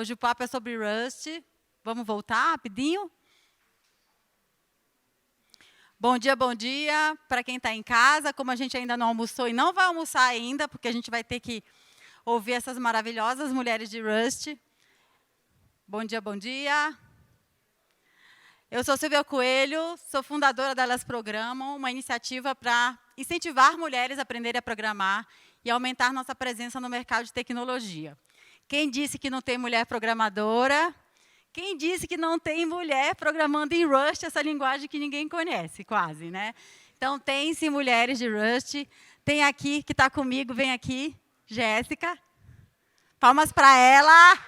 Hoje o papo é sobre Rust. Vamos voltar rapidinho? Bom dia para quem está em casa. Como a gente ainda não almoçou e não vai almoçar ainda, porque a gente vai ter que ouvir essas maravilhosas mulheres de Rust. Bom dia, bom dia. Eu sou Silvia Coelho, sou fundadora da Elas Programam, uma iniciativa para incentivar mulheres a aprenderem a programar e aumentar nossa presença no mercado de tecnologia. Quem disse que não tem mulher programadora? Quem disse que não tem mulher programando em Rust, essa linguagem que ninguém conhece, quase, né? Então, tem sim mulheres de Rust. Tem aqui, que está comigo, vem aqui, Jéssica. Palmas para ela.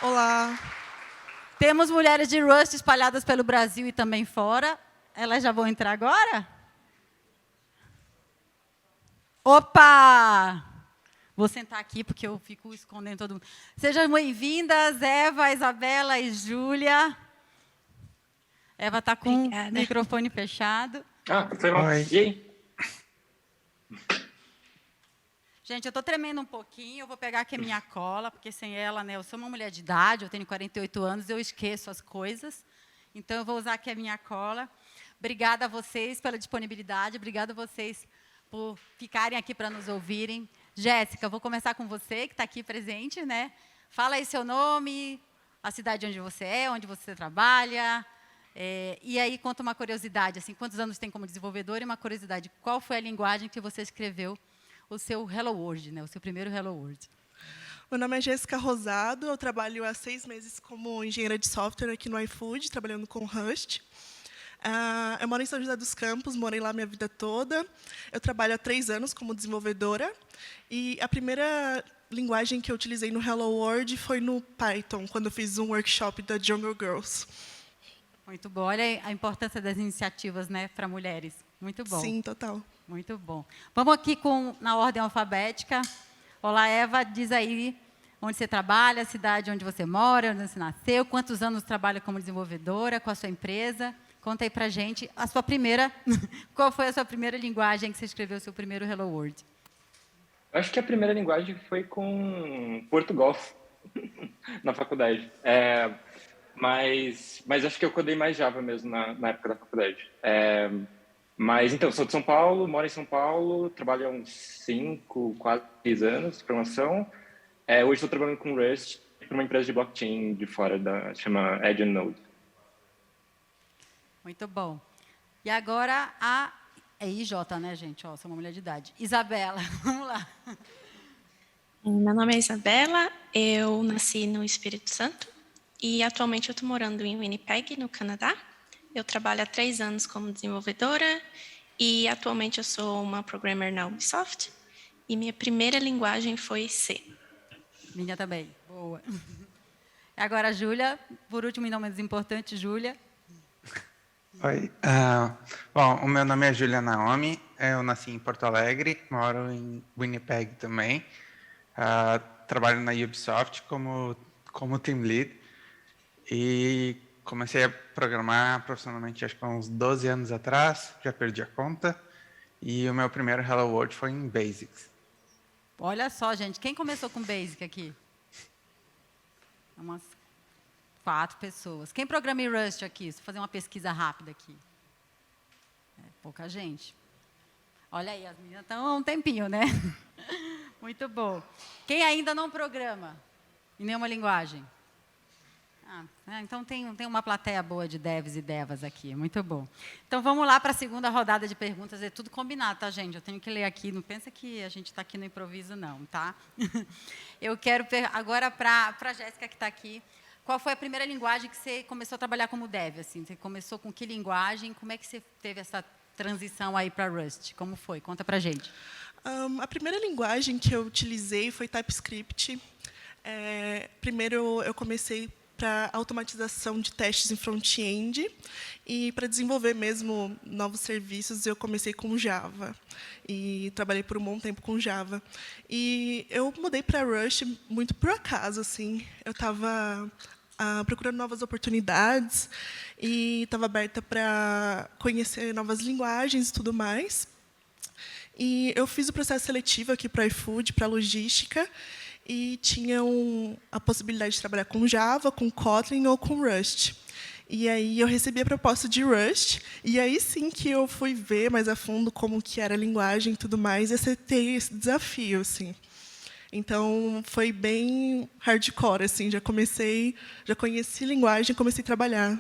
Olá. Temos mulheres de Rust espalhadas pelo Brasil e também fora. Elas já vão entrar agora? Opa! Vou sentar aqui, porque eu fico escondendo todo mundo. Sejam bem-vindas, Eva, Isabela e Júlia. Eva está com o microfone fechado. Foi mal. Oi. E aí? Gente, eu estou tremendo um pouquinho, eu vou pegar aqui a minha cola, porque sem ela, né, eu sou uma mulher de idade, eu tenho 48 anos, eu esqueço as coisas. Então, eu vou usar aqui a minha cola. Obrigada a vocês pela disponibilidade, obrigada a vocês por ficarem aqui para nos ouvirem. Jéssica, vou começar com você, que está aqui presente, né? Fala aí seu nome, a cidade onde você é, onde você trabalha. E aí, conta uma curiosidade, assim, quantos anos tem como desenvolvedora e uma curiosidade. Qual foi a linguagem que você escreveu o seu Hello World, né? O seu primeiro Hello World? Meu nome é Jéssica Rosado, eu trabalho há 6 meses como engenheira de software aqui no iFood, trabalhando com Rust. Eu moro em São José dos Campos, morei lá minha vida toda. Eu trabalho há 3 anos como desenvolvedora. E a primeira linguagem que eu utilizei no Hello World foi no Python, quando eu fiz um workshop da Jungle Girls. Muito bom. Olha a importância das iniciativas, né, para mulheres. Muito bom. Sim, total. Muito bom. Vamos aqui na ordem alfabética. Olá, Eva, diz aí onde você trabalha, a cidade onde você mora, onde você nasceu, quantos anos trabalha como desenvolvedora, com a sua empresa. Conta aí pra gente a sua primeira. Qual foi a sua primeira linguagem que você escreveu o seu primeiro Hello World? Eu acho que a primeira linguagem foi com Portugal, na faculdade. Mas acho que eu codei mais Java mesmo na época da faculdade. Mas, então, sou de São Paulo, moro em São Paulo, trabalho há uns 5, quase 6 anos de programação. Hoje estou trabalhando com Rust para uma empresa de blockchain de fora, chama Edge Node. Muito bom. E agora é IJ, né, gente? Ó, sou uma mulher de idade. Isabela, vamos lá. Meu nome é Isabela, eu nasci no Espírito Santo e atualmente eu estou morando em Winnipeg, no Canadá. Eu trabalho há 3 anos como desenvolvedora e atualmente eu sou uma programmer na Ubisoft e minha primeira linguagem foi C. Minha também, boa. Agora a Júlia, por último e não menos importante, Júlia. Oi. Bom, o meu nome é Júlia Naomi, eu nasci em Porto Alegre, moro em Winnipeg também. Trabalho na Ubisoft como Team Lead e comecei a programar profissionalmente acho que há uns 12 anos atrás, já perdi a conta, e o meu primeiro Hello World foi em Basics. Olha só, gente, quem começou com Basic aqui? Umas 4 pessoas. Quem programa em Rust aqui? Vou fazer uma pesquisa rápida aqui. Pouca gente. Olha aí, as meninas estão há um tempinho, né? Muito bom. Quem ainda não programa em nenhuma linguagem? Então tem uma plateia boa de devs e devas aqui. Muito bom. Então vamos lá para a segunda rodada de perguntas. É tudo combinado, tá, gente? Eu tenho que ler aqui. Não pensa que a gente está aqui no improviso, não, tá? Eu quero agora para a Jéssica, que está aqui. Qual foi a primeira linguagem que você começou a trabalhar como dev? Assim? Você começou com que linguagem? Como é que você teve essa transição aí para Rust? Como foi? Conta para a gente. A primeira linguagem que eu utilizei foi TypeScript. Primeiro, eu comecei para automatização de testes em front-end e para desenvolver mesmo novos serviços, eu comecei com Java e trabalhei por um bom tempo com Java. E eu mudei para Rust muito por acaso, assim. Eu estava procurando novas oportunidades e estava aberta para conhecer novas linguagens e tudo mais. E eu fiz o processo seletivo aqui para o iFood, para logística, e tinha a possibilidade de trabalhar com Java, com Kotlin ou com Rust. E aí eu recebi a proposta de Rust, e aí sim que eu fui ver mais a fundo como que era a linguagem e tudo mais, e aceitei esse desafio, assim. Então, foi bem hardcore, assim, já conheci linguagem, comecei a trabalhar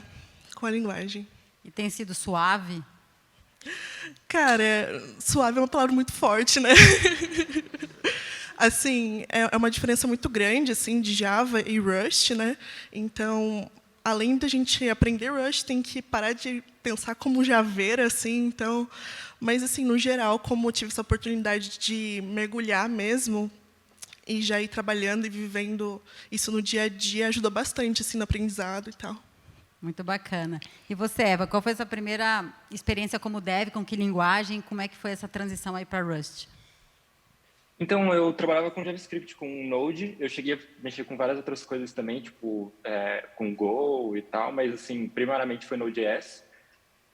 com a linguagem. E tem sido suave? Cara, suave é uma palavra muito forte, né? Assim, é uma diferença muito grande, assim, de Java e Rust, né? Então, além da gente aprender Rust, tem que parar de pensar como javeira, assim, então... Mas, assim, no geral, como eu tive essa oportunidade de mergulhar mesmo, e já ir trabalhando e vivendo isso no dia a dia, ajudou bastante, assim, no aprendizado e tal. Muito bacana. E você, Eva, qual foi a sua primeira experiência como dev, com que linguagem, como é que foi essa transição aí para Rust? Então, eu trabalhava com JavaScript, com Node, eu cheguei a mexer com várias outras coisas também, tipo, com Go e tal, mas, assim, primariamente foi Node.js.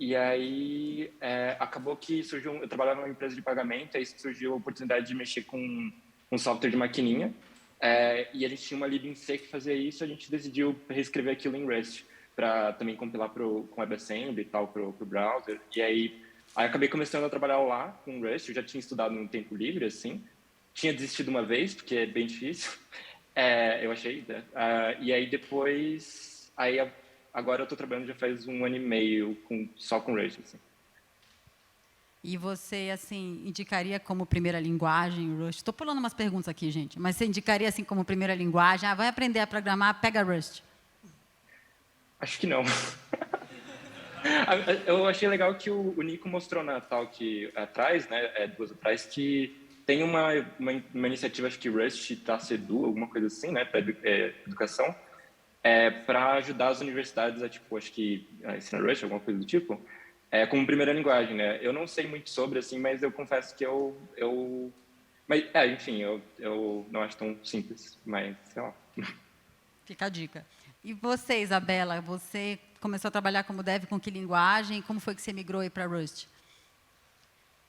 E aí, acabou que surgiu, eu trabalhava numa empresa de pagamento, aí surgiu a oportunidade de mexer com um software de maquininha, e a gente tinha uma lib em C que fazia isso, a gente decidiu reescrever aquilo em Rust, para também compilar com WebAssembly e tal, para o browser. E aí acabei começando a trabalhar lá com Rust, eu já tinha estudado no tempo livre, assim, tinha desistido uma vez, porque é bem difícil, eu achei, né? E aí depois, agora eu estou trabalhando já faz 1 ano e meio só com Rust, assim. E você, assim, indicaria como primeira linguagem Rust? Estou pulando umas perguntas aqui, gente, mas você indicaria, assim, como primeira linguagem? Vai aprender a programar, pega Rust. Acho que não. Eu achei legal que o Nico mostrou na talk atrás, né, 2 atrás, que tem uma iniciativa, acho que Rust Sedu, alguma coisa assim, né, para educação, para ajudar as universidades a, tipo, acho que ensinar Rust, alguma coisa do tipo, como primeira linguagem, né. Eu não sei muito sobre, assim, mas eu confesso que mas, enfim, eu não acho tão simples, mas, sei lá. Fica a dica. E você, Isabela, você começou a trabalhar como dev com que linguagem? Como foi que você migrou aí para Rust?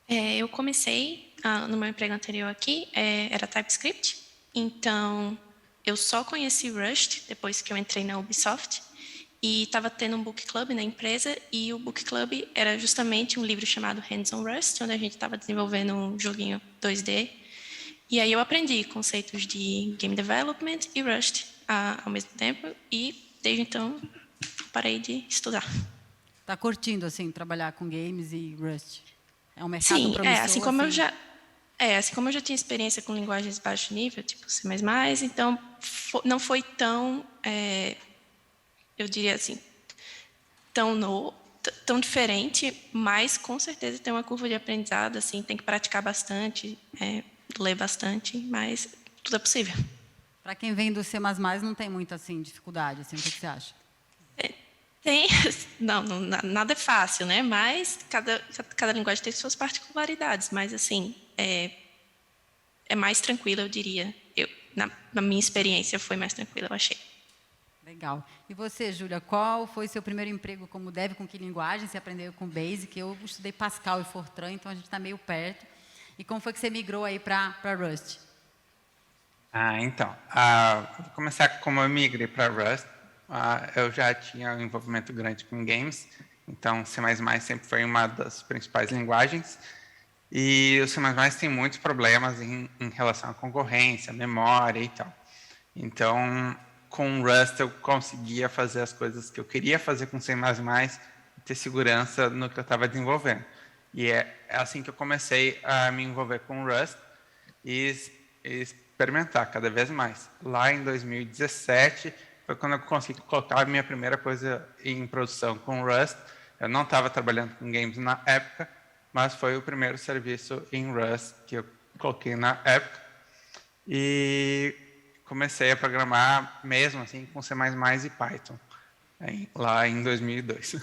Eu comecei, no meu emprego anterior aqui, era TypeScript, então eu só conheci Rust depois que eu entrei na Ubisoft, e estava tendo um book club na empresa, e o book club era justamente um livro chamado Hands on Rust, onde a gente estava desenvolvendo um joguinho 2D, e aí eu aprendi conceitos de Game Development e Rust ao mesmo tempo, e desde então parei de estudar. Está curtindo, assim, trabalhar com games e Rust? É um mercado Sim, promissor? assim como eu já tinha experiência com linguagens de baixo nível, tipo C++, então não foi tão, eu diria assim, tão diferente, mas com certeza tem uma curva de aprendizado, assim, tem que praticar bastante, ler bastante, mas tudo é possível. Para quem vem do C++, não tem muita, assim, dificuldade, assim, o que você acha? Tem, não, nada é fácil, né? Mas cada linguagem tem suas particularidades, mas assim, é mais tranquila, eu diria. Na minha experiência, foi mais tranquila, eu achei. Legal. E você, Júlia, qual foi seu primeiro emprego como dev, com que linguagem? Você aprendeu com Basic? Eu estudei Pascal e Fortran, então a gente está meio perto. E como foi que você migrou aí para Rust? Então, vou começar como eu migrei para Rust. Eu já tinha um envolvimento grande com games, então C++ sempre foi uma das principais linguagens. E o C++ tem muitos problemas em relação à concorrência, memória e tal. Então, com Rust eu conseguia fazer as coisas que eu queria fazer com C++ e ter segurança no que eu estava desenvolvendo. E é assim que eu comecei a me envolver com Rust e experimentar cada vez mais. Lá em 2017 foi quando eu consegui colocar a minha primeira coisa em produção com Rust. Eu não estava trabalhando com games na época, mas foi o primeiro serviço em Rust que eu coloquei na época. E comecei a programar mesmo assim com C++ e Python, lá em 2002.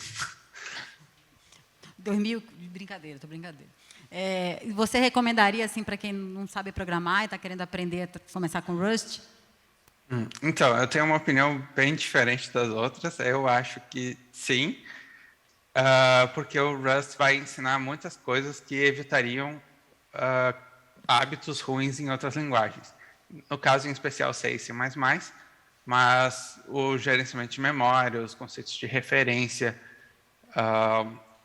Brincadeira, tô brincadeira. Você recomendaria, assim, para quem não sabe programar e está querendo aprender a começar com Rust? Então, eu tenho uma opinião bem diferente das outras. Eu acho que sim, porque o Rust vai ensinar muitas coisas que evitariam hábitos ruins em outras linguagens. No caso, em especial, C e C++, mas o gerenciamento de memória, os conceitos de referência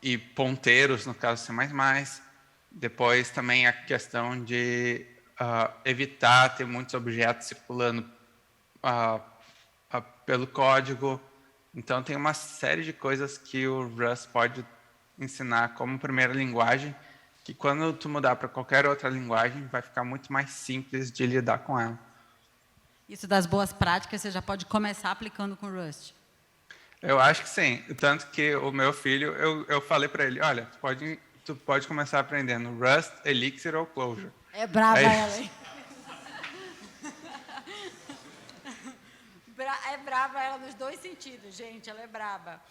e ponteiros, no caso C++. Depois, também a questão de evitar ter muitos objetos circulando pelo código. Então, tem uma série de coisas que o Rust pode ensinar como primeira linguagem, que quando tu mudar para qualquer outra linguagem, vai ficar muito mais simples de lidar com ela. Isso das boas práticas, você já pode começar aplicando com Rust. Eu acho que sim. Tanto que o meu filho, eu falei para ele, olha, tu pode começar aprendendo Rust, Elixir ou Clojure. É brava ela, hein? É brava ela nos dois sentidos, gente. Ela é braba.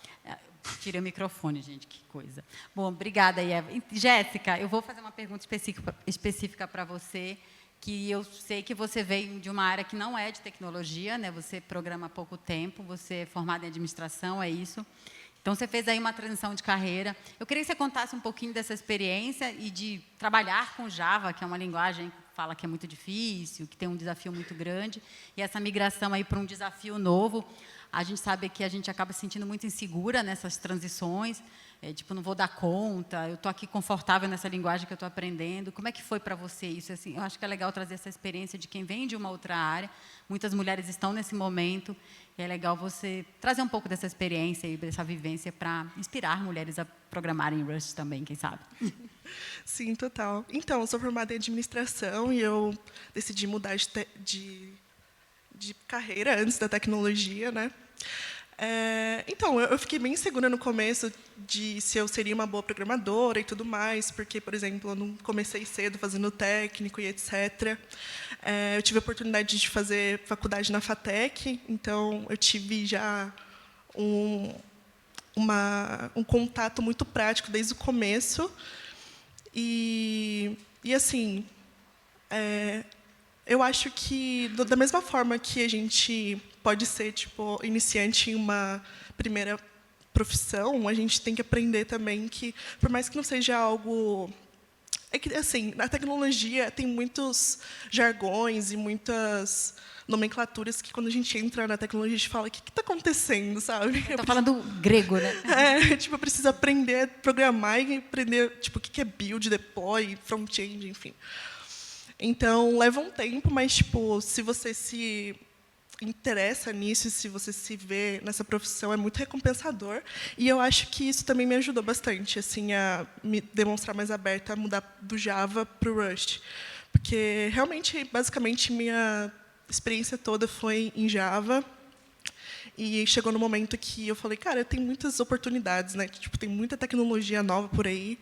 Tira o microfone, gente, que coisa. Bom, obrigada, Eva. Jéssica, eu vou fazer uma pergunta específica para você, que eu sei que você veio de uma área que não é de tecnologia, né? Você programa há pouco tempo, você é formada em administração, é isso? Então, você fez aí uma transição de carreira. Eu queria que você contasse um pouquinho dessa experiência e de trabalhar com Java, que é uma linguagem que fala que é muito difícil, que tem um desafio muito grande, e essa migração aí para um desafio novo. A gente sabe que a gente acaba se sentindo muito insegura nessas transições, tipo, não vou dar conta, eu estou aqui confortável nessa linguagem que eu estou aprendendo. Como é que foi para você isso? Assim, eu acho que é legal trazer essa experiência de quem vem de uma outra área. Muitas mulheres estão nesse momento, e é legal você trazer um pouco dessa experiência e dessa vivência para inspirar mulheres a programarem em Rust também, quem sabe? Sim, total. Então, eu sou formada em administração e eu decidi mudar de carreira antes da tecnologia, né? Então, eu fiquei bem insegura no começo de se eu seria uma boa programadora e tudo mais, porque, por exemplo, eu não comecei cedo fazendo técnico e etc. Eu tive a oportunidade de fazer faculdade na FATEC, então eu tive já um contato muito prático desde o começo. E assim, eu acho que, da mesma forma que a gente pode ser tipo iniciante em uma primeira profissão, a gente tem que aprender também que, por mais que não seja algo... É que, assim, na tecnologia tem muitos jargões e muitas nomenclaturas que, quando a gente entra na tecnologia, a gente fala, o que está acontecendo, sabe? Está falando grego, né? Tipo, eu preciso aprender a programar e aprender tipo, o que é build, deploy, front-end, enfim. Então, leva um tempo, mas tipo, se você se interessa nisso, se você se vê nessa profissão, é muito recompensador. E eu acho que isso também me ajudou bastante, assim, a me demonstrar mais aberta a mudar do Java para o Rust. Porque, realmente, basicamente, minha experiência toda foi em Java. E chegou no momento que eu falei, cara, tem muitas oportunidades, né? Tipo, tem muita tecnologia nova por aí.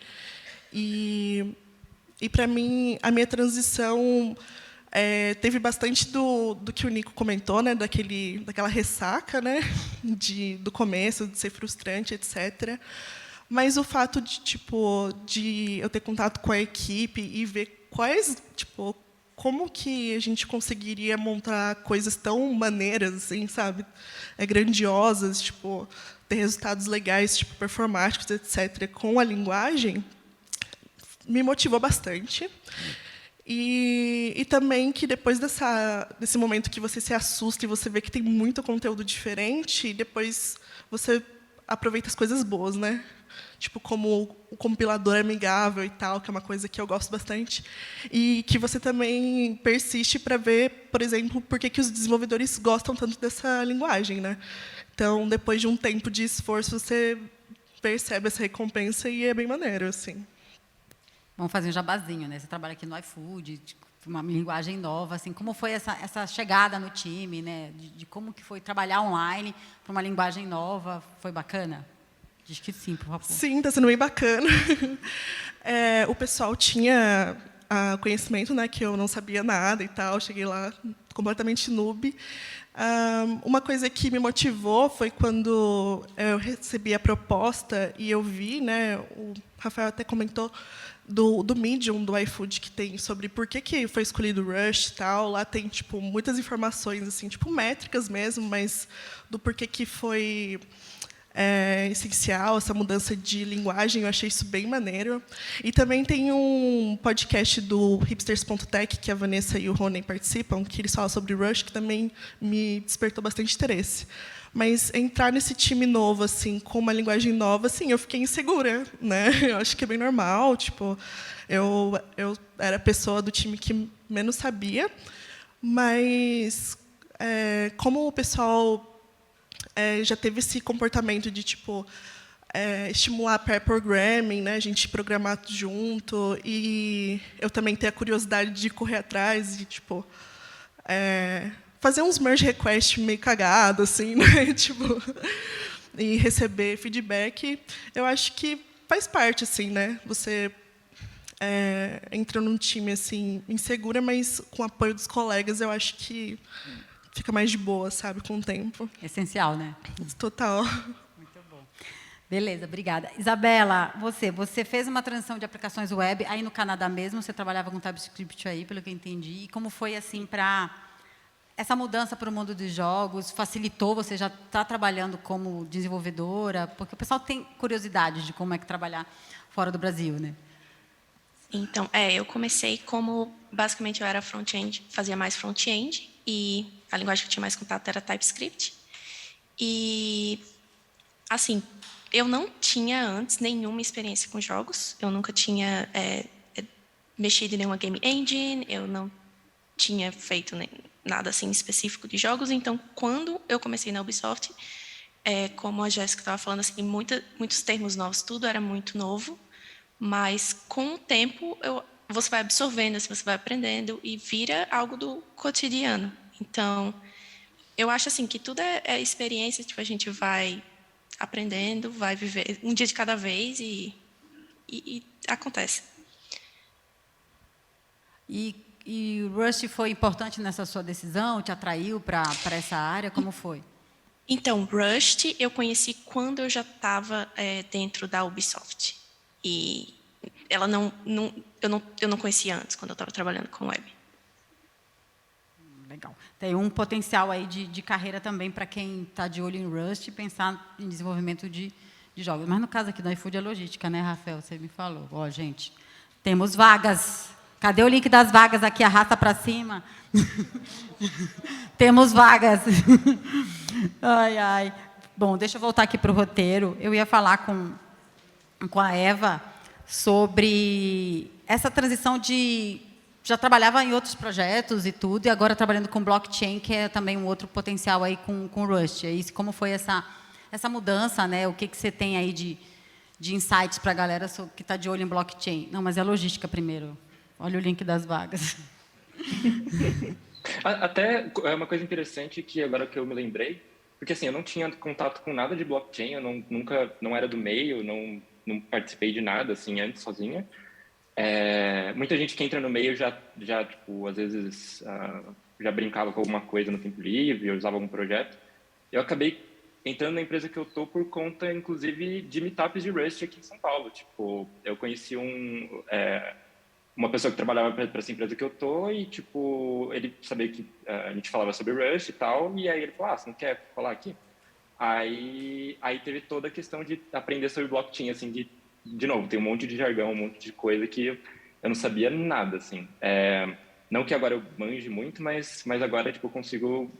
E para mim, a minha transição teve bastante do que o Nico comentou, né? Daquela ressaca, né? Do começo, de ser frustrante, etc. Mas o fato de eu ter contato com a equipe e ver como que a gente conseguiria montar coisas tão maneiras, assim, sabe? Grandiosas, ter resultados legais, performáticos, etc., com a linguagem, me motivou bastante. E também que depois desse momento que você se assusta e você vê que tem muito conteúdo diferente, depois você aproveita as coisas boas, né? Como o compilador amigável e tal, que é uma coisa que eu gosto bastante. E que você também persiste para ver, por exemplo, por que os desenvolvedores gostam tanto dessa linguagem, né? Então, depois de um tempo de esforço, você percebe essa recompensa e é bem maneiro, assim. Vamos fazer um jabazinho, né? Você trabalha aqui no iFood, uma linguagem nova, assim, como foi essa chegada no time, né? De como que foi trabalhar online para uma linguagem nova, foi bacana? Diz que sim, por favor. Sim, está sendo bem bacana. O pessoal tinha conhecimento, né, que eu não sabia nada e tal. Cheguei lá completamente noob. Uma coisa que me motivou foi quando eu recebi a proposta e eu vi, né, o Rafael até comentou do Medium, do iFood, que tem sobre por que foi escolhido o Rust e tal. Lá tem muitas informações, assim, métricas mesmo, mas do porquê que foi essencial, essa mudança de linguagem, eu achei isso bem maneiro. E também tem um podcast do hipsters.tech, que a Vanessa e o Rony participam, que eles falam sobre Rush, que também me despertou bastante interesse. Mas entrar nesse time novo, assim, com uma linguagem nova, assim, eu fiquei insegura, né? Eu acho que é bem normal, tipo, eu era a pessoa do time que menos sabia, mas como o pessoal já teve esse comportamento de tipo estimular pair programming, né, a gente programar junto, e eu também ter a curiosidade de correr atrás e tipo fazer uns merge requests meio cagado, assim, né, tipo, e receber feedback. Eu acho que faz parte, assim, né, você entra num time assim insegura, mas com o apoio dos colegas, eu acho que fica mais de boa, sabe, com o tempo. Essencial, né? Total. Muito bom. Beleza, obrigada. Isabela, você fez uma transição de aplicações web aí no Canadá mesmo, você trabalhava com TypeScript aí, pelo que eu entendi. E como foi assim para essa mudança para o mundo dos jogos? Facilitou? Você já está trabalhando como desenvolvedora? Porque o pessoal tem curiosidade de como é que trabalhar fora do Brasil, né? Então, eu comecei como, basicamente, eu era front-end, fazia mais front-end, e a linguagem que eu tinha mais contato era TypeScript. E, assim, eu não tinha antes nenhuma experiência com jogos, eu nunca tinha mexido em nenhuma game engine, eu não tinha feito nada assim específico de jogos, então, quando eu comecei na Ubisoft, como a Jéssica estava falando, assim, muitos termos novos, tudo era muito novo, mas, com o tempo, você vai absorvendo, assim, você vai aprendendo e vira algo do cotidiano. Então, eu acho assim que tudo é experiência, tipo, a gente vai aprendendo, vai viver um dia de cada vez e acontece. E o Rust foi importante nessa sua decisão? Te atraiu para essa área? Como foi? Então, Rust eu conheci quando eu já estava dentro da Ubisoft. E ela eu não conhecia antes, quando eu estava trabalhando com web. Legal. Tem um potencial aí de carreira também para quem está de olho em Rust e pensar em desenvolvimento de jogos. Mas no caso aqui do iFood é logística, né, Rafael? Você me falou. Ó, gente, temos vagas. Cadê o link das vagas aqui? Arrasta para cima. Temos vagas. Ai, ai. Bom, deixa eu voltar aqui para o roteiro. Eu ia falar com a Eva sobre essa transição de... Já trabalhava em outros projetos e tudo, e agora trabalhando com blockchain, que é também um outro potencial aí com Rust. E como foi essa mudança, né? O que você tem aí de insights para a galera que está de olho em blockchain? Não, mas é logística primeiro. Olha o link das vagas. Até é uma coisa interessante que agora que eu me lembrei, porque assim, eu não tinha contato com nada de blockchain, eu não era do meio, não participei de nada assim antes sozinha. Muita gente que entra no meio já tipo, às vezes já brincava com alguma coisa no tempo livre, ou usava algum projeto. Eu acabei entrando na empresa que eu tô por conta, inclusive, de meetups de Rust aqui em São Paulo. Tipo, eu conheci uma pessoa que trabalhava para essa empresa que eu tô e, tipo, ele sabia que a gente falava sobre Rust e tal, e aí ele falou, você não quer falar aqui? Aí teve toda a questão de aprender sobre blockchain, assim, de novo, tem um monte de jargão, um monte de coisa que eu não sabia nada, assim. Não que agora eu manje muito, mas agora, tipo, eu consigo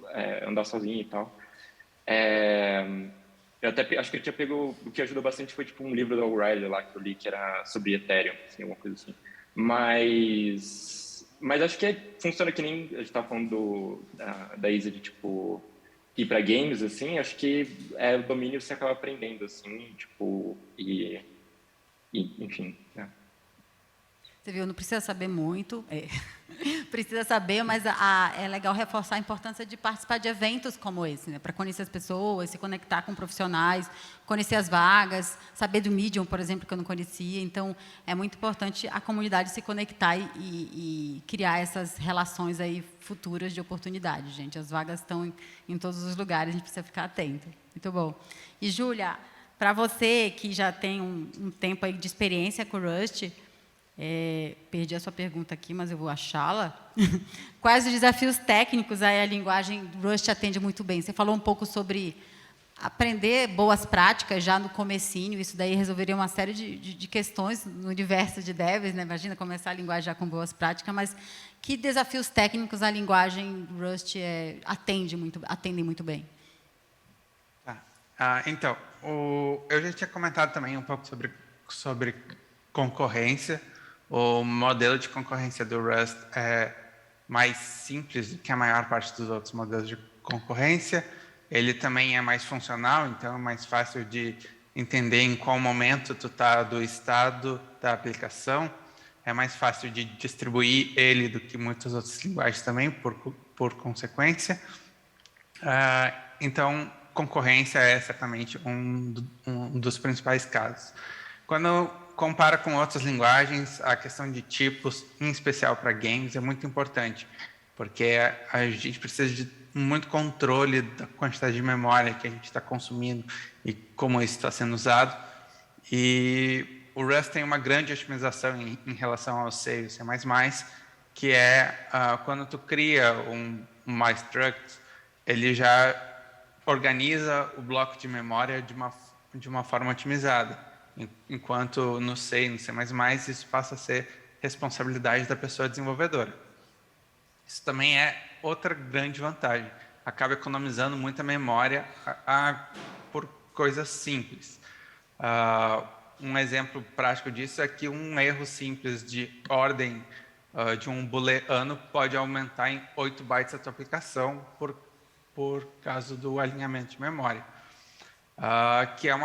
andar sozinho e tal. Eu até acho que eu tinha pego, o que ajudou bastante foi, tipo, um livro da O'Reilly lá que eu li, que era sobre Ethereum, assim, alguma coisa assim. Mas acho que funciona que nem a gente estava falando da Isa de, tipo, ir para games, assim, acho que o domínio você acaba aprendendo, assim, tipo, enfim, Você viu, não precisa saber muito, precisa saber, mas é legal reforçar a importância de participar de eventos como esse, né? Para conhecer as pessoas, se conectar com profissionais, conhecer as vagas, saber do Medium, por exemplo, que eu não conhecia. Então, é muito importante a comunidade se conectar e criar essas relações aí futuras de oportunidade, gente. As vagas estão em todos os lugares, a gente precisa ficar atento. Muito bom. E, Júlia, para você que já tem um tempo aí de experiência com Rust, perdi a sua pergunta aqui, mas eu vou achá-la. Quais os desafios técnicos a linguagem Rust atende muito bem? Você falou um pouco sobre aprender boas práticas já no comecinho, isso daí resolveria uma série de questões no universo de devs, né? Imagina começar a linguagem já com boas práticas, mas que desafios técnicos a linguagem Rust atendem muito bem? Tá. Então, eu já tinha comentado também um pouco sobre concorrência. O modelo de concorrência do Rust é mais simples do que a maior parte dos outros modelos de concorrência. Ele também é mais funcional, então é mais fácil de entender em qual momento tu está do estado da aplicação. É mais fácil de distribuir ele do que muitas outras linguagens também, por consequência. Então, concorrência é certamente um dos principais casos. Quando compara com outras linguagens, a questão de tipos, em especial para games, é muito importante, porque a gente precisa de muito controle da quantidade de memória que a gente está consumindo e como isso está sendo usado. E o Rust tem uma grande otimização em relação ao C e o C++, que é quando tu cria um MyStruct, ele já organiza o bloco de memória de uma forma otimizada, enquanto no C e no C++ isso passa a ser responsabilidade da pessoa desenvolvedora. Isso também é outra grande vantagem. Acaba economizando muita memória por coisas simples. Um exemplo prático disso é que um erro simples de ordem de um booleano pode aumentar em 8 bytes a tua aplicação por causa do alinhamento de memória, que é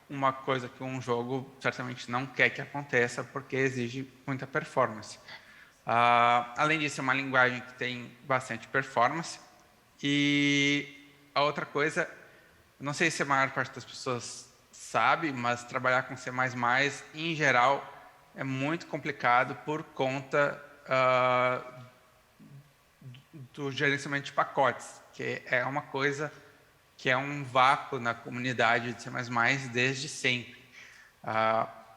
uma coisa que um jogo certamente não quer que aconteça, porque exige muita performance. Além disso, é uma linguagem que tem bastante performance. E a outra coisa, não sei se a maior parte das pessoas sabe, mas trabalhar com C++, em geral, é muito complicado por conta do gerenciamento de pacotes, que é uma coisa que é um vácuo na comunidade de C++ desde sempre.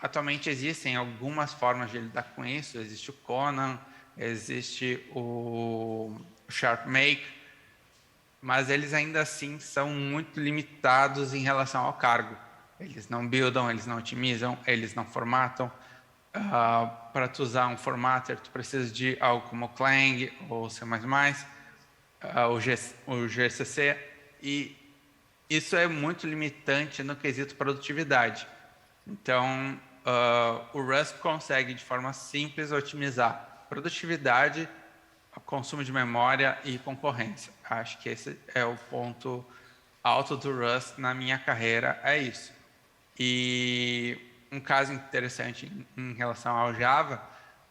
Atualmente existem algumas formas de lidar com isso. Existe o Conan, existe o SharpMake, mas eles ainda assim são muito limitados em relação ao cargo. Eles não buildam, eles não otimizam, eles não formatam. Para tu usar um formatter, tu precisa de algo como o Clang ou C++, o GCC, e isso é muito limitante no quesito produtividade. Então, o Rust consegue, de forma simples, otimizar produtividade, consumo de memória e concorrência. Acho que esse é o ponto alto do Rust na minha carreira, é isso. E um caso interessante em relação ao Java,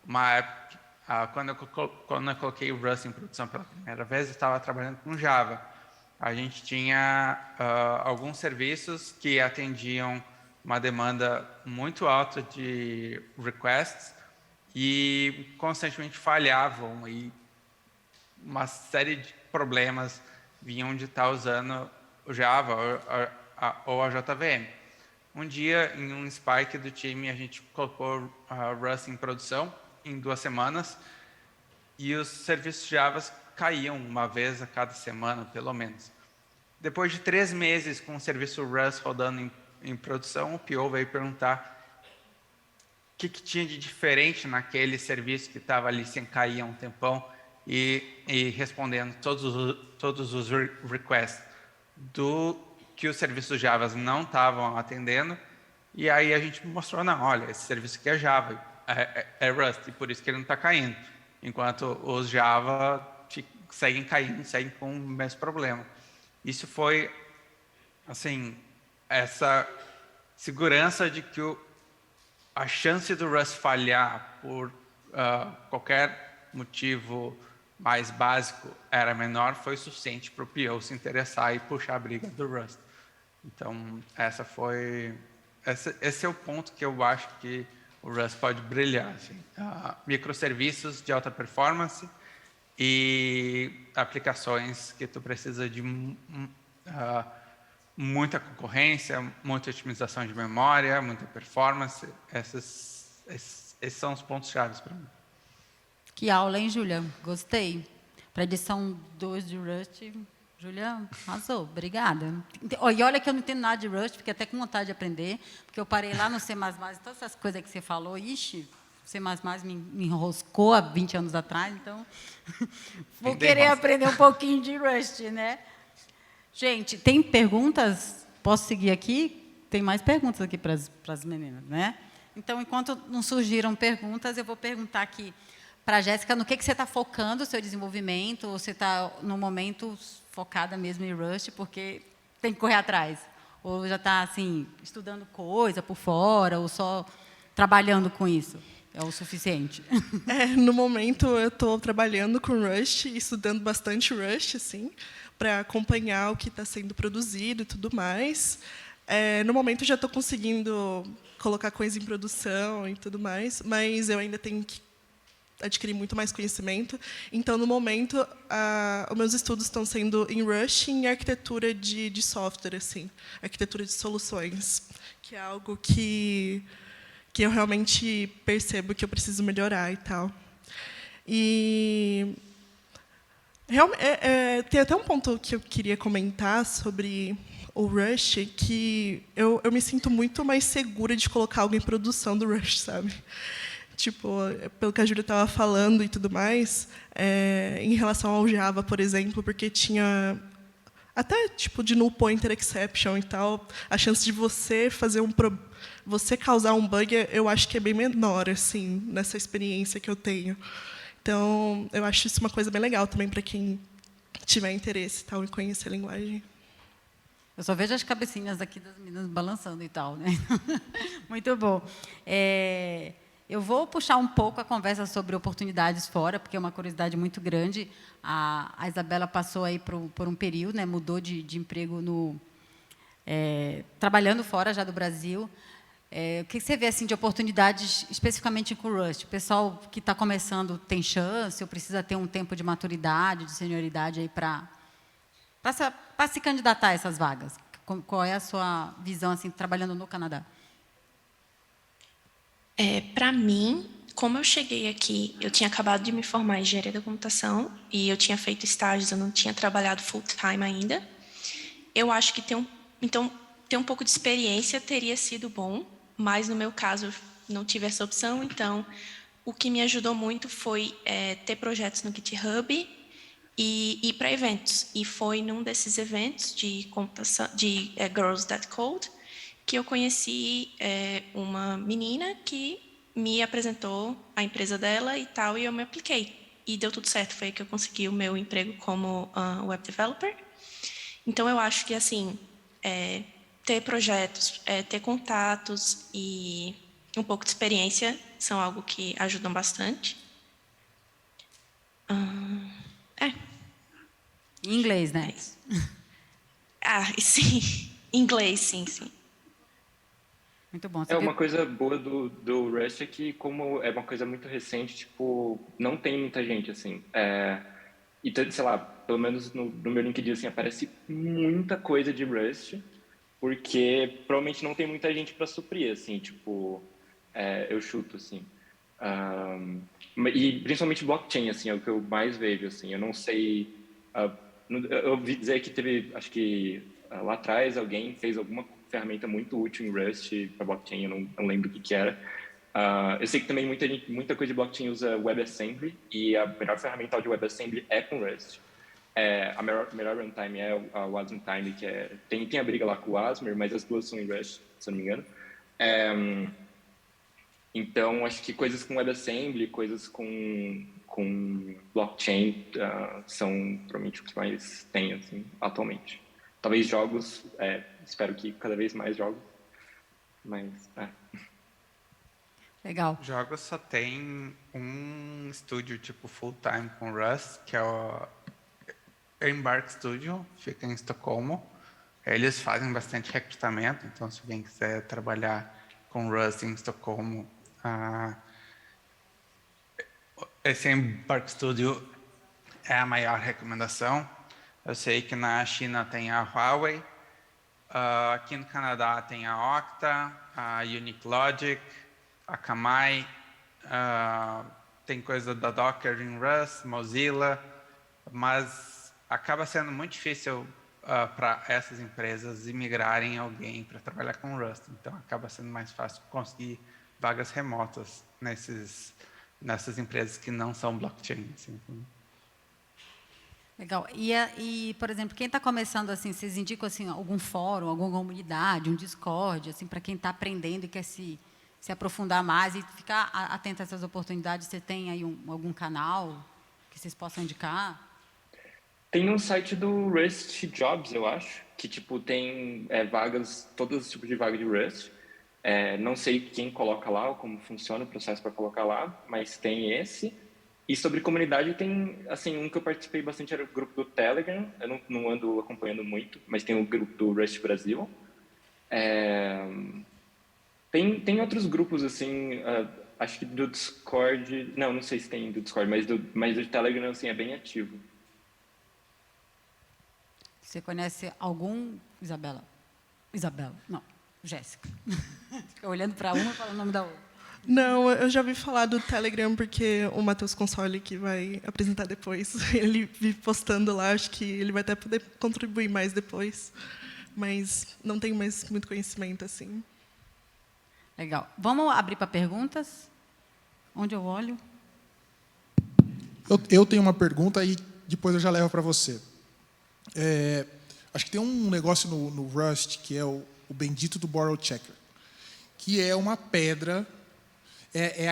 uma época, quando eu coloquei o Rust em produção pela primeira vez, eu estava trabalhando com Java. A gente tinha alguns serviços que atendiam uma demanda muito alta de requests e constantemente falhavam, e uma série de problemas vinham de estar usando o Java ou a JVM. Um dia, em um spike do time, a gente colocou Rust em produção em 2 semanas e os serviços Java caíam uma vez a cada semana, pelo menos. Depois de 3 meses com o serviço Rust rodando em produção, o PO veio perguntar o que tinha de diferente naquele serviço que estava ali sem cair há um tempão e respondendo todos os requests do que os serviços Java não estavam atendendo. E aí a gente mostrou, não, olha, esse serviço aqui é Java, é Rust, e por isso que ele não está caindo. Enquanto os Java seguem caindo, seguem com o mesmo problema. Isso foi, assim, essa segurança de que a chance do Rust falhar por qualquer motivo mais básico era menor, foi suficiente para o PO se interessar e puxar a briga do Rust. Então, esse é o ponto que eu acho que o Rust pode brilhar. Assim. Microserviços de alta performance e aplicações que tu precisa de muita concorrência, muita otimização de memória, muita performance. Esses são os pontos-chave para mim. Que aula, hein, Júlia? Gostei. Para edição 2 de Rust, Julia arrasou, obrigada. E olha que eu não entendo nada de Rust, fiquei até com vontade de aprender, porque eu parei lá no C++, todas essas coisas que você falou, ixi, o C++ me enroscou há 20 anos atrás, então vou querer aprender um pouquinho de Rust, né? Gente, tem perguntas? Posso seguir aqui? Tem mais perguntas aqui para as meninas, né? Então, enquanto não surgiram perguntas, eu vou perguntar aqui para a Jéssica no que você está focando o seu desenvolvimento, ou você está, no momento, focada mesmo em Rust, porque tem que correr atrás? Ou já está, assim, estudando coisa por fora, ou só trabalhando com isso? É o suficiente? No momento, eu estou trabalhando com Rust, estudando bastante Rust, assim, para acompanhar o que está sendo produzido e tudo mais. No momento, já estou conseguindo colocar coisa em produção e tudo mais, mas eu ainda tenho que adquirir muito mais conhecimento. Então, no momento, os meus estudos estão sendo em Rust e em arquitetura de software, assim, arquitetura de soluções, que é algo que eu realmente percebo que eu preciso melhorar e tal. E tem até um ponto que eu queria comentar sobre o Rust, que eu me sinto muito mais segura de colocar algo em produção do Rust, sabe? Tipo, pelo que a Júlia estava falando e tudo mais, em relação ao Java, por exemplo, porque tinha até tipo de null pointer exception e tal, a chance de você fazer você causar um bug, eu acho que é bem menor, assim, nessa experiência que eu tenho. Então, eu acho isso uma coisa bem legal também para quem tiver interesse tal em conhecer a linguagem. Eu só vejo as cabecinhas aqui das meninas balançando e tal, né? Muito bom. Eu vou puxar um pouco a conversa sobre oportunidades fora, porque é uma curiosidade muito grande. A Isabela passou aí por um período, né? Mudou de emprego trabalhando fora já do Brasil. O que você vê assim de oportunidades especificamente com o Rust? O pessoal que está começando tem chance ou precisa ter um tempo de maturidade, de senioridade aí para se candidatar a essas vagas? Qual é a sua visão assim trabalhando no Canadá? Para mim, como eu cheguei aqui, eu tinha acabado de me formar em engenharia da computação e eu tinha feito estágios, eu não tinha trabalhado full time ainda. Eu acho que ter um pouco de experiência teria sido bom, mas no meu caso eu não tive essa opção. Então, o que me ajudou muito foi ter projetos no GitHub e ir para eventos. E foi num desses eventos de computação, de Girls That Code, que eu conheci uma menina que me apresentou a empresa dela e tal, e eu me apliquei. E deu tudo certo, foi aí que eu consegui o meu emprego como web developer. Então, eu acho que, assim, ter projetos, ter contatos e um pouco de experiência são algo que ajudam bastante. Em inglês, né? Sim. Inglês, sim. Muito bom. Uma coisa boa do Rust é que, como é uma coisa muito recente, tipo, não tem muita gente, assim. E, sei lá, pelo menos no meu LinkedIn, assim, aparece muita coisa de Rust, porque provavelmente não tem muita gente para suprir, assim, tipo, eu chuto, assim. E principalmente blockchain, assim, é o que eu mais vejo, assim. Eu não sei... eu ouvi dizer que teve, acho que lá atrás, alguém fez alguma ferramenta muito útil em Rust para blockchain, eu não lembro o que era. Eu sei que também muita coisa de blockchain usa WebAssembly, e a melhor ferramenta de WebAssembly é com Rust. A melhor runtime é a Wasmtime, que tem a briga lá com o Wasmer, mas as duas são em Rust, se eu não me engano. Então, acho que coisas com WebAssembly, coisas com blockchain são provavelmente o que mais tem assim, atualmente. Talvez jogos, espero que cada vez mais jogos, mas... Legal. Jogos só tem um estúdio tipo full-time com Rust, que é o Embark Studio, fica em Estocolmo. Eles fazem bastante recrutamento, então se alguém quiser trabalhar com Rust em Estocolmo, esse Embark Studio é a maior recomendação. Eu sei que na China tem a Huawei, aqui no Canadá tem a Okta, a Unique Logic, a Akamai, tem coisa da Docker em Rust, Mozilla, mas acaba sendo muito difícil para essas empresas imigrarem alguém para trabalhar com Rust. Então, acaba sendo mais fácil conseguir vagas remotas nessas empresas que não são blockchain. Assim. Legal. E, por exemplo, quem está começando assim, vocês indicam assim, algum fórum, alguma comunidade, um Discord, assim, para quem está aprendendo e quer se aprofundar mais e ficar atento a essas oportunidades? Você tem aí algum canal que vocês possam indicar? Tem um site do Rust Jobs, eu acho, que tipo tem vagas, todos os tipos de vaga de Rust. Não sei quem coloca lá ou como funciona o processo para colocar lá, mas tem esse. E sobre comunidade tem, assim, um que eu participei bastante era o grupo do Telegram. Eu não ando acompanhando muito, mas tem o grupo do Rust Brasil. Tem outros grupos, assim, acho que do Discord... Não sei se tem do Discord, mas do Telegram, assim, é bem ativo. Você conhece algum, Isabela? Isabela, não, Jéssica. Fica olhando para uma e falando o nome da outra. Não, eu já ouvi falar do Telegram porque o Matheus Consoli, que vai apresentar depois, ele vive postando lá, acho que ele vai até poder contribuir mais depois, mas não tenho mais muito conhecimento assim. Legal. Vamos abrir para perguntas? Onde eu olho? Eu tenho uma pergunta e depois eu já levo para você. Acho que tem um negócio no Rust que é o bendito do Borrow Checker, que é uma pedra, é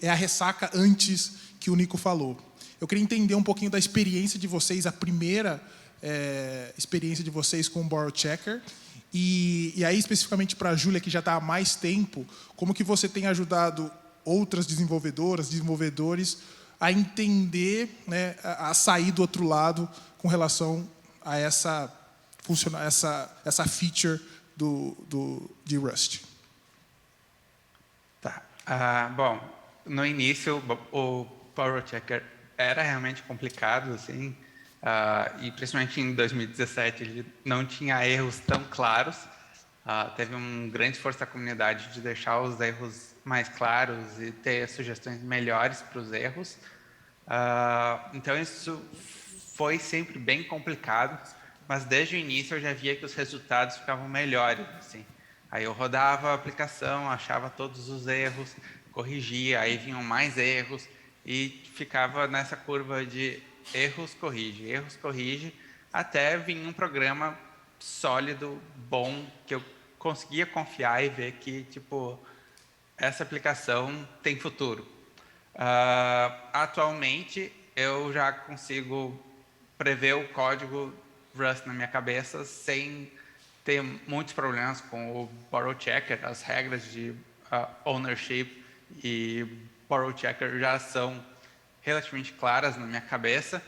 a ressaca antes que o Nico falou. Eu queria entender um pouquinho da experiência de vocês, a primeira experiência de vocês com o Borrow Checker, e aí especificamente para a Júlia, que já está há mais tempo, como que você tem ajudado outras desenvolvedoras, desenvolvedores a entender, né, a sair do outro lado com relação a essa feature de Rust. Tá. Bom, no início, o Borrow Checker era realmente complicado, assim, e principalmente em 2017 ele não tinha erros tão claros. Teve um grande esforço da comunidade de deixar os erros mais claros e ter sugestões melhores para os erros. Então, isso foi sempre bem complicado, mas desde o início eu já via que os resultados ficavam melhores. Assim. Aí eu rodava a aplicação, achava todos os erros, corrigia, aí vinham mais erros e ficava nessa curva de erros, corrige, até vir um programa sólido, bom, que eu conseguia confiar e ver que tipo, essa aplicação tem futuro. Atualmente, eu já consigo prever o código Rust na minha cabeça sem ter muitos problemas com o Borrow Checker. As regras de ownership e Borrow Checker já são relativamente claras na minha cabeça.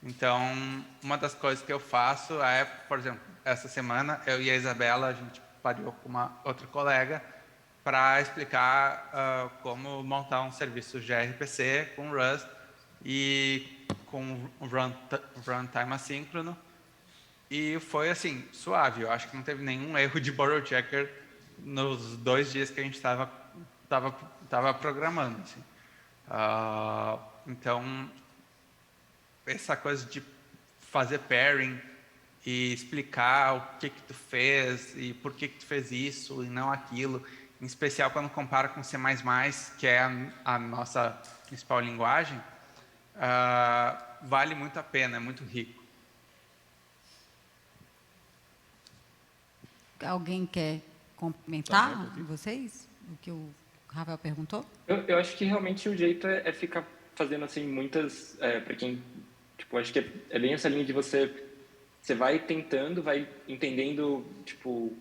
Então, uma das coisas que eu faço é, por exemplo, essa semana, eu e a Isabela, a gente pariu com uma outra colega para explicar como montar um serviço gRPC com Rust e com runtime assíncrono. E foi assim, suave. Eu acho que não teve nenhum erro de Borrow Checker nos 2 dias que a gente estava programando. Assim. Então, essa coisa de fazer pairing e explicar o que tu fez e por que tu fez isso e não aquilo, em especial quando compara com C++, que é a nossa principal linguagem, vale muito a pena, é muito rico. Alguém quer complementar vocês? O que o Rafael perguntou? Eu acho que realmente o jeito é ficar fazendo assim muitas, para quem, tipo, acho que é bem essa linha de você vai tentando, vai entendendo, tipo,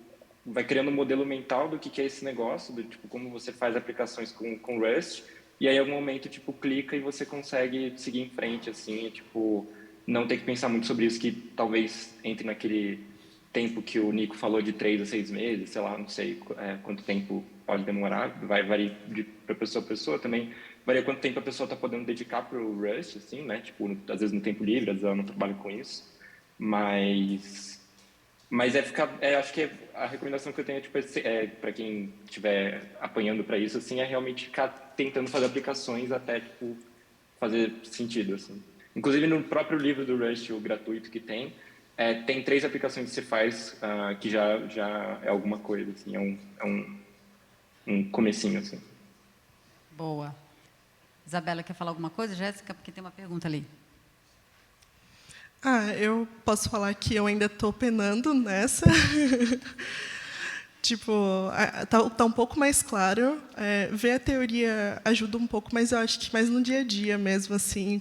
vai criando um modelo mental do que é esse negócio, do tipo como você faz aplicações com Rust, e aí em algum momento tipo clica e você consegue seguir em frente assim, tipo, não ter que pensar muito sobre isso, que talvez entre naquele tempo que o Nico falou de 3 a 6 meses, sei lá, não sei quanto tempo pode demorar, vai variar de pessoa também, varia quanto tempo a pessoa está podendo dedicar para o Rust, assim, né? Tipo, às vezes no tempo livre, às vezes ela não trabalha com isso, mas acho que a recomendação que eu tenho tipo, para quem estiver apanhando para isso, assim, é realmente ficar tentando fazer aplicações até tipo fazer sentido, assim. Inclusive, no próprio livro do Rust, o gratuito que tem 3 aplicações que você faz que já é alguma coisa, assim, um comecinho, assim. Boa. Isabela, quer falar alguma coisa? Jéssica, porque tem uma pergunta ali. Eu posso falar que eu ainda estou penando nessa. Tipo, tá um pouco mais claro. Ver a teoria ajuda um pouco, mas eu acho que mais no dia a dia mesmo, assim,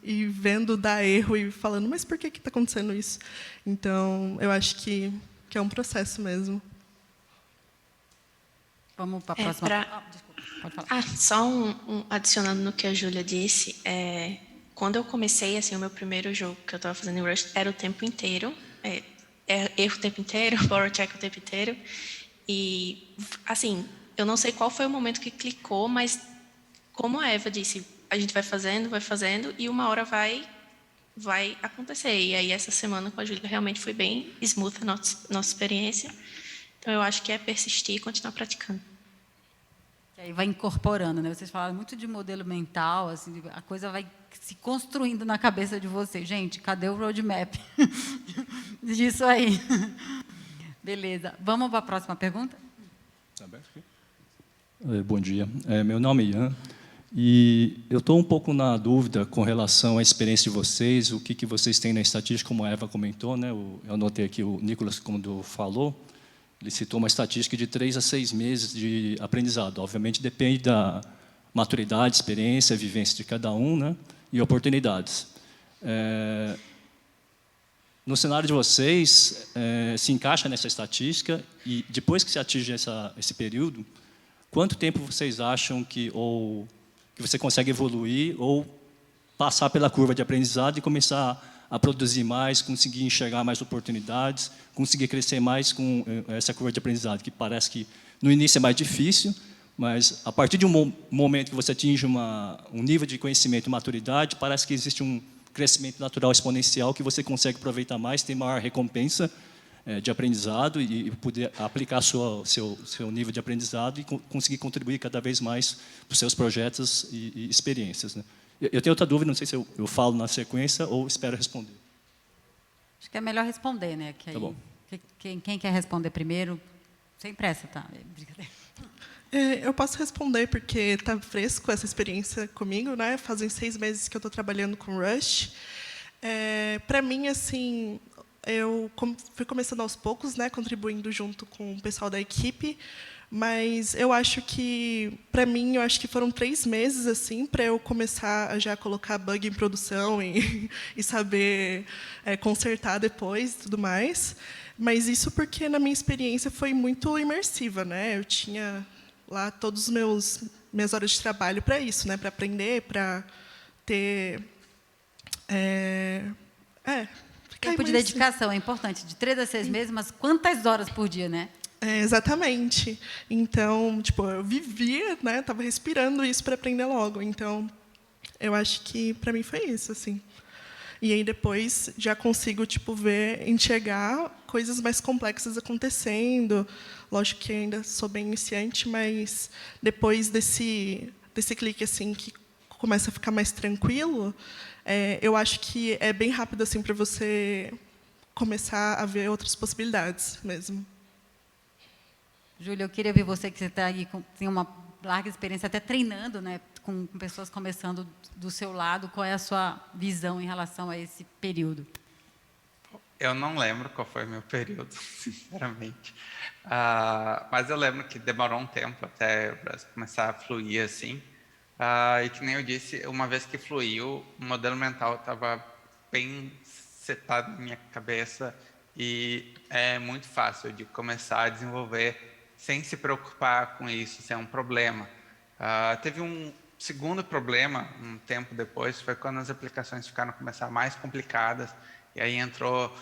e vendo dar erro e falando, mas por que está acontecendo isso? Então, eu acho que é um processo mesmo. Vamos para a próxima. Desculpa, pode falar. Só adicionando no que a Júlia disse, quando eu comecei, assim, o meu primeiro jogo que eu estava fazendo em Rust era o tempo inteiro, erro o tempo inteiro, borrow check o tempo inteiro, e, assim, eu não sei qual foi o momento que clicou, mas, como a Eva disse, a gente vai fazendo, e uma hora vai acontecer. E aí, essa semana com a Júlia realmente foi bem smooth a nossa experiência. Então, eu acho que é persistir e continuar praticando. E aí vai incorporando, né? Vocês falaram muito de modelo mental, assim, a coisa vai se construindo na cabeça de vocês. Gente, cadê o roadmap disso aí? Beleza. Vamos para a próxima pergunta? Tá aberto aqui? Bom dia. Meu nome é Ian. E eu estou um pouco na dúvida com relação à experiência de vocês, o que vocês têm na estatística, como a Eva comentou, né? Eu anotei aqui o Nicolas, como falou, ele citou uma estatística de 3 a 6 meses de aprendizado. Obviamente, depende da maturidade, experiência, vivência de cada um, né? E oportunidades. No cenário de vocês, se encaixa nessa estatística e, depois que se atinge esse período, quanto tempo vocês acham que você consegue evoluir ou passar pela curva de aprendizado e começar a produzir mais, conseguir enxergar mais oportunidades, conseguir crescer mais com essa curva de aprendizado, que parece que no início é mais difícil, mas a partir de um momento que você atinge um nível de conhecimento e maturidade, parece que existe um crescimento natural exponencial que você consegue aproveitar mais, ter maior recompensa de aprendizado e poder aplicar seu nível de aprendizado e conseguir contribuir cada vez mais para os seus projetos e experiências, né? Eu tenho outra dúvida, não sei se eu falo na sequência ou espero responder. Acho que é melhor responder, né? Que aí, tá bom. Quem quer responder primeiro? Sem pressa, tá? Brincadeira. Eu posso responder, porque está fresco essa experiência comigo, né? Fazem 6 meses que eu estou trabalhando com Rust. Para mim, assim, eu fui começando aos poucos, né? Contribuindo junto com o pessoal da equipe. Mas eu acho que, para mim, foram 3 meses assim para eu começar a já colocar bug em produção e saber consertar depois e tudo mais. Mas isso porque, na minha experiência, foi muito imersiva, né? Eu tinha lá todas as minhas horas de trabalho para isso, né? Para aprender, para ter... Tempo de dedicação é importante, de 3 a 6 meses, mas quantas horas por dia, né? Exatamente. Então, tipo, eu vivia, né? Estava respirando isso para aprender logo. Então, eu acho que para mim foi isso, assim. E aí depois já consigo enxergar coisas mais complexas acontecendo. Lógico que ainda sou bem iniciante, mas depois desse clique assim que começa a ficar mais tranquilo, eu acho que é bem rápido assim para você começar a ver outras possibilidades mesmo. Júlia, eu queria ver você, que você está aí, tem uma larga experiência, até treinando, né, com pessoas começando do seu lado. Qual é a sua visão em relação a esse período? Eu não lembro qual foi o meu período, sinceramente. Mas eu lembro que demorou um tempo até para começar a fluir assim. E que nem eu disse, uma vez que fluiu, o modelo mental estava bem setado na minha cabeça e é muito fácil de começar a desenvolver sem se preocupar com isso, se é um problema. Teve um segundo problema, um tempo depois, foi quando as aplicações começaram mais complicadas, e aí entrou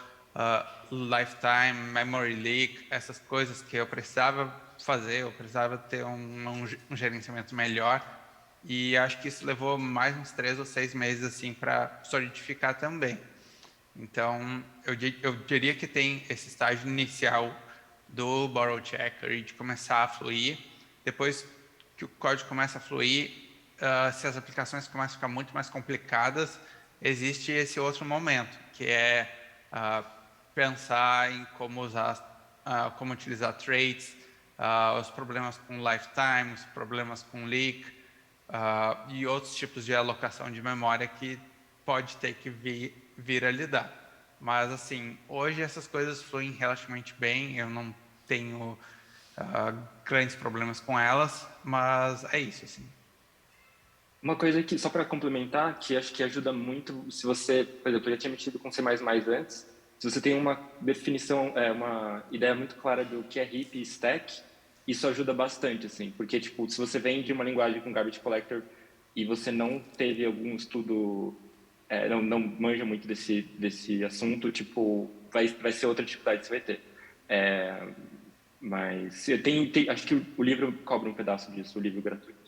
lifetime, memory leak, essas coisas que eu precisava fazer, eu precisava ter um gerenciamento melhor, e acho que isso levou mais uns 3 ou 6 meses assim, para solidificar também. Então, eu diria que tem esse estágio inicial do borrow checker e de começar a fluir. Depois que o código começa a fluir, se as aplicações começam a ficar muito mais complicadas, existe esse outro momento, que é pensar em como como utilizar traits, os problemas com lifetime, os problemas com leak, e outros tipos de alocação de memória que pode ter que vir a lidar. Mas, assim, hoje essas coisas fluem relativamente bem, eu não tenho grandes problemas com elas, mas é isso, assim. Uma coisa que, só para complementar, que acho que ajuda muito, se você, por exemplo, eu já tinha mexido com C++ antes, se você tem uma definição, uma ideia muito clara do que é heap e stack, isso ajuda bastante, assim, porque, tipo, se você vem de uma linguagem com garbage collector e você não teve algum estudo, não manja muito desse assunto, tipo, vai ser outra dificuldade que você vai ter. Mas acho que o livro cobra um pedaço disso, o livro gratuito.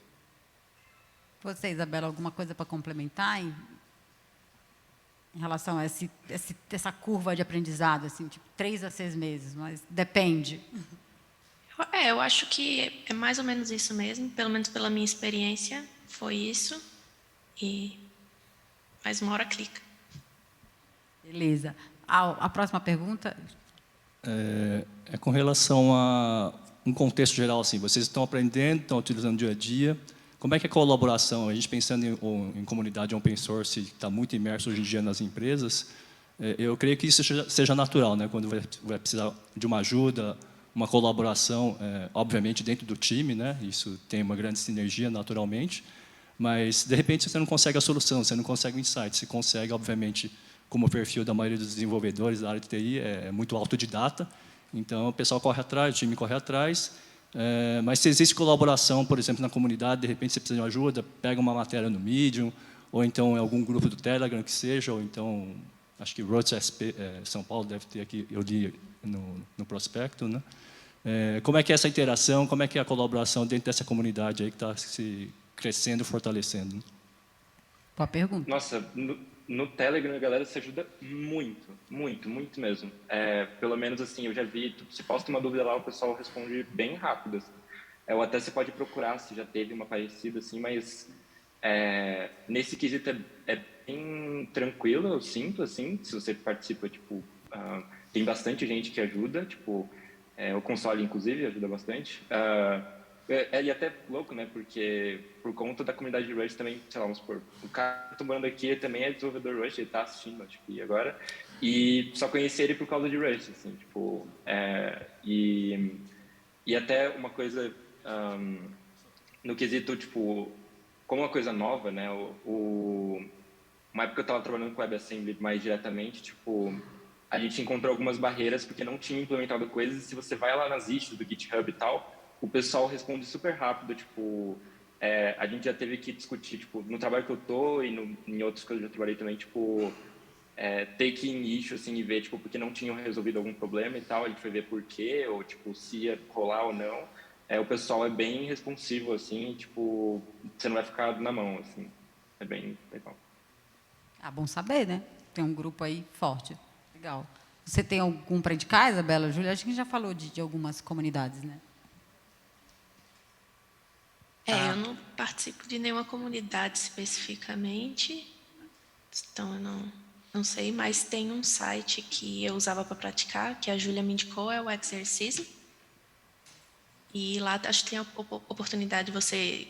Você, Isabela, alguma coisa para complementar em relação a essa curva de aprendizado, assim, tipo 3 a 6 meses, mas depende. Eu acho que é mais ou menos isso mesmo, pelo menos pela minha experiência, foi isso. E mais uma hora clica. Beleza. A próxima pergunta? É com relação a um contexto geral, assim, vocês estão aprendendo, estão utilizando no dia a dia. Como é que é a colaboração? A gente pensando em comunidade open source, que está muito imerso hoje em dia nas empresas, eu creio que isso seja natural, né? Quando vai precisar de uma ajuda, uma colaboração, obviamente dentro do time, né? Isso tem uma grande sinergia naturalmente, mas de repente você não consegue a solução, você não consegue o insight, você consegue, obviamente, como o perfil da maioria dos desenvolvedores da área de TI é muito autodidata, então o pessoal corre atrás, o time corre atrás. Mas se existe colaboração, por exemplo, na comunidade, de repente você precisa de ajuda, pega uma matéria no Medium, ou então em algum grupo do Telegram que seja, ou então, acho que Roots SP, São Paulo deve ter aqui, eu li no prospecto, né? Como é que é essa interação, como é que é a colaboração dentro dessa comunidade aí que está se crescendo, fortalecendo? Né? Boa pergunta. Nossa, no Telegram a galera se ajuda muito, muito, muito mesmo. Pelo menos assim, eu já vi, se posta uma dúvida lá, o pessoal responde bem rápido. Assim. Ou até você pode procurar se já teve uma parecida, assim, mas nesse quesito é bem tranquilo, eu sinto, assim, se você participa, tipo, tem bastante gente que ajuda, tipo, o console, inclusive, ajuda bastante. E até louco, né? Porque por conta da comunidade de Rust também, sei lá, vamos supor, o cara que tá morando aqui ele também é desenvolvedor Rust, ele tá assistindo, acho que agora, e só conheci ele por causa de Rust, assim, tipo, e até uma coisa no quesito, tipo, como uma coisa nova, né? Uma época eu estava trabalhando com WebAssembly mais diretamente, tipo, a gente encontrou algumas barreiras porque não tinha implementado coisas, e se você vai lá nas issues do GitHub e tal, o pessoal responde super rápido, tipo, a gente já teve que discutir, tipo, no trabalho que eu tô e em outros que eu já trabalhei também, tipo, take in issue, assim, e ver, tipo, porque não tinham resolvido algum problema e tal, a gente foi ver por quê, ou, tipo, se ia rolar ou não. O pessoal é bem responsivo, assim, tipo, você não vai ficar na mão, assim, é bem legal. Bom saber, né? Tem um grupo aí forte. Legal. Você tem algum para indicar, Isabela? Júlia, acho que a gente já falou de algumas comunidades, né? Eu não participo de nenhuma comunidade especificamente, então eu não sei, mas tem um site que eu usava para praticar, que a Júlia me indicou, é o Exercise. E lá acho que tem a oportunidade de você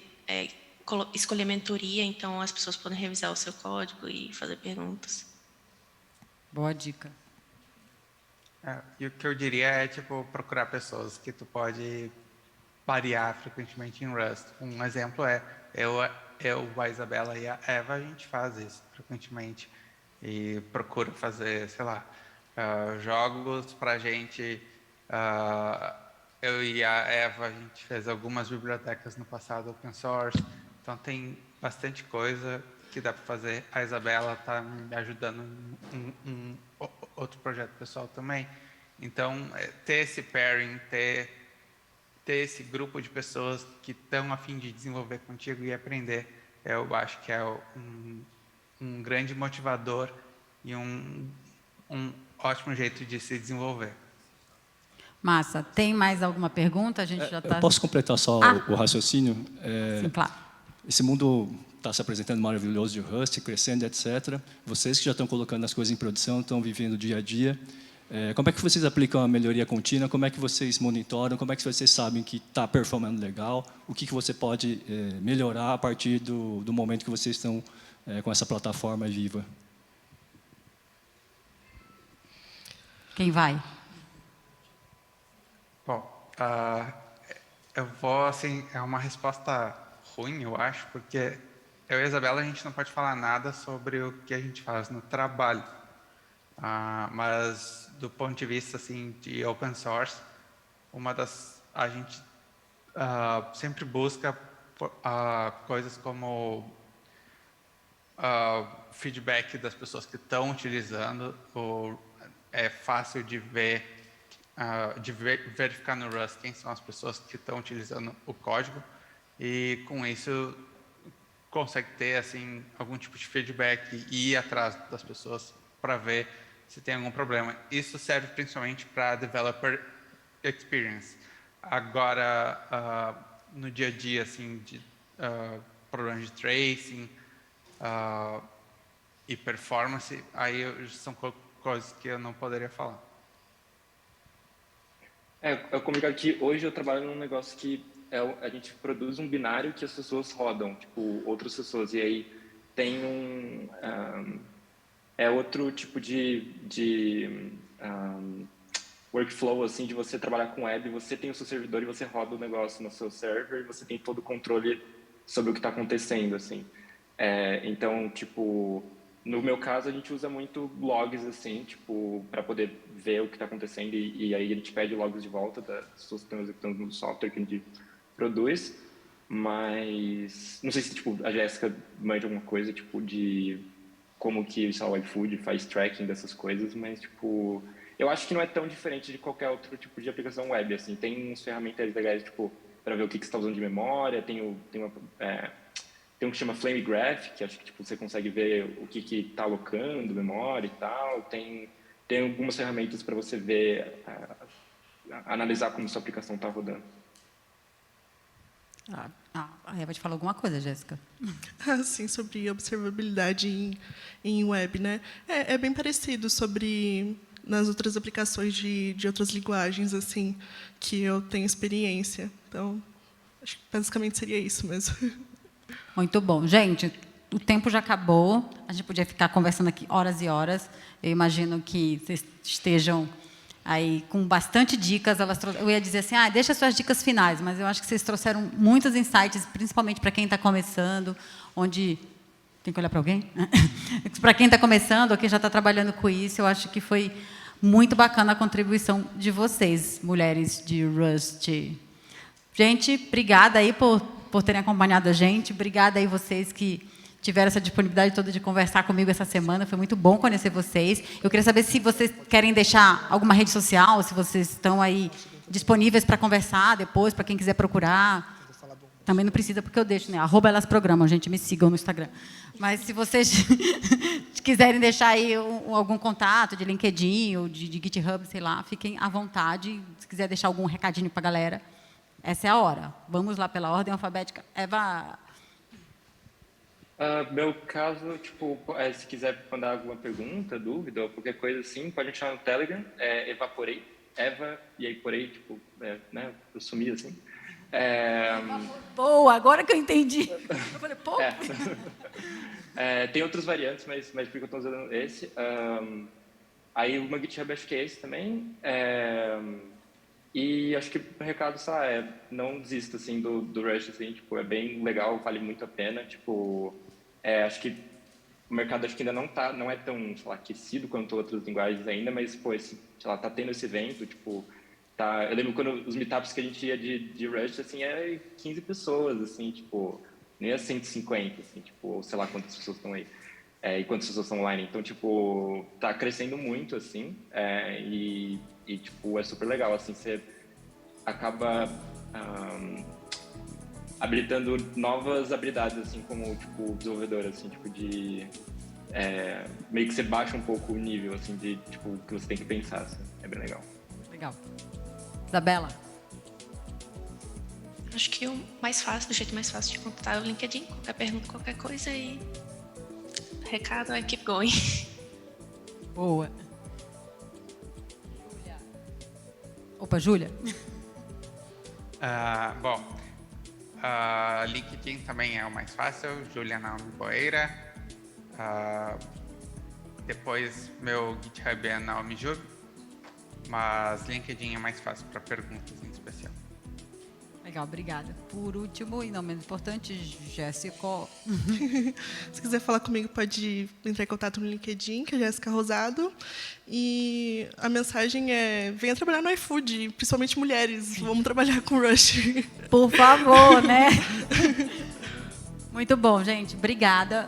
escolher mentoria, então as pessoas podem revisar o seu código e fazer perguntas. Boa dica. E o que eu diria é, tipo, procurar pessoas que tu pode variar frequentemente em Rust. Um exemplo a Isabela e a Eva, a gente faz isso frequentemente. E procura fazer, sei lá, jogos para a gente. Eu e a Eva, a gente fez algumas bibliotecas no passado open source. Então tem bastante coisa que dá para fazer. A Isabela está me ajudando em outro projeto pessoal também. Então, ter esse pairing, ter esse grupo de pessoas que estão a fim de desenvolver contigo e aprender, eu acho que é um grande motivador e um ótimo jeito de se desenvolver. Massa. Tem mais alguma pergunta? A gente já está... Posso completar só o raciocínio? Sim, claro. esse mundo está se apresentando maravilhoso de Rust, crescendo, etc. Vocês que já estão colocando as coisas em produção, estão vivendo o dia a dia. Como é que vocês aplicam a melhoria contínua? Como é que vocês monitoram? Como é que vocês sabem que está performando legal? O que você pode melhorar a partir do momento que vocês estão com essa plataforma viva? Quem vai? Bom, eu vou, assim, é uma resposta ruim, eu acho, porque eu e a Isabela, a gente não pode falar nada sobre o que a gente faz no trabalho. Mas, do ponto de vista, assim, de open source, a gente sempre busca coisas como feedback das pessoas que estão utilizando, é fácil de verificar no Rust quem são as pessoas que estão utilizando o código, e com isso consegue ter assim algum tipo de feedback e ir atrás das pessoas para ver se tem algum problema. Isso serve principalmente para developer experience. Agora, no dia a dia, assim, de problemas de tracing e performance, aí são coisas que eu não poderia falar. Eu comunico que hoje eu trabalho num negócio que a gente produz um binário que as pessoas rodam, tipo, outras pessoas, e aí tem outro tipo de workflow, assim, de você trabalhar com web, você tem o seu servidor e você roda o negócio no seu server e você tem todo o controle sobre o que está acontecendo, assim. Então, tipo, no meu caso, a gente usa muito logs, assim, tipo, para poder ver o que está acontecendo e aí a gente pede logs de volta das pessoas que estão executando no software que a gente produz, mas não sei se, tipo, a Jéssica manja alguma coisa, tipo, de como que, sei lá, o iFood faz tracking dessas coisas, mas, tipo, eu acho que não é tão diferente de qualquer outro tipo de aplicação web, assim. Tem uns ferramentas legais, tipo, para ver o que você está usando de memória, tem um que chama Flame Graph, que acho que, tipo, você consegue ver o que está alocando memória e tal. Tem algumas ferramentas para você ver, analisar como sua aplicação está rodando. A Eva te falou alguma coisa, Jéssica? Sim, sobre observabilidade em web, né? É bem parecido sobre nas outras aplicações de outras linguagens, assim, que eu tenho experiência. Então, acho que basicamente seria isso mesmo. Muito bom. Gente, o tempo já acabou. A gente podia ficar conversando aqui horas e horas. Eu imagino que vocês estejam aí com bastante dicas. Eu ia dizer assim, deixa suas dicas finais, mas eu acho que vocês trouxeram muitos insights, principalmente para quem está começando, onde... Tem que olhar para alguém? Para quem está começando ou quem já está trabalhando com isso, eu acho que foi muito bacana a contribuição de vocês, mulheres de Rust. Gente, obrigada aí por terem acompanhado a gente. Obrigada aí vocês que tiveram essa disponibilidade toda de conversar comigo essa semana. Foi muito bom conhecer vocês. Eu queria saber se vocês querem deixar alguma rede social, se vocês estão aí disponíveis para conversar depois, para quem quiser procurar. Também não precisa, porque eu deixo, né? @elasprogramam, gente, me sigam no Instagram. Mas se vocês quiserem deixar aí algum contato de LinkedIn ou de GitHub, sei lá, fiquem à vontade. Se quiser deixar algum recadinho para a galera, essa é a hora. Vamos lá pela ordem alfabética. Eva... Meu caso, tipo, se quiser mandar alguma pergunta, dúvida ou qualquer coisa assim, pode me chamar no Telegram, Evaporei, Eva e aí porei, tipo, né, eu sumi assim. Boa, agora que eu entendi. Eu falei, pô. Tem outras variantes, mas por que eu estou usando esse? Aí o meu GitHub acho que é esse também. E acho que o recado, sei lá, não desista assim, do Rust, assim, tipo, é bem legal, vale muito a pena. Tipo, acho que o mercado acho que ainda não é tão, sei lá, aquecido quanto outras linguagens ainda, mas, pô, sei lá, tá tendo esse evento, tipo, tá... Eu lembro quando os meetups que a gente ia de Rust, assim, era 15 pessoas, assim, tipo, nem é 150, assim, tipo, sei lá quantas pessoas estão aí. E quantas pessoas estão online. Então, tipo, tá crescendo muito, assim, e, tipo, é super legal, assim, você acaba habilitando novas habilidades, assim, como, tipo, desenvolvedor, assim, tipo, de... meio que você baixa um pouco o nível, assim, de, tipo, o que você tem que pensar, assim, é bem legal. Legal. Isabela? Acho que o jeito mais fácil de contatar é o LinkedIn. Qualquer pergunta, qualquer coisa e... recado é keep going. Boa. Opa, Júlia. Bom, LinkedIn também é o mais fácil, Júlia Naomi Boeira. Depois, meu GitHub é Naomi Jub, mas LinkedIn é mais fácil para perguntas em especial. Legal, obrigada. Por último, e não menos importante, Jéssica. Se quiser falar comigo, pode entrar em contato no LinkedIn, que é Jéssica Rosado. E a mensagem é: venha trabalhar no iFood, principalmente mulheres. Vamos trabalhar com Rust. Por favor, né? Muito bom, gente. Obrigada.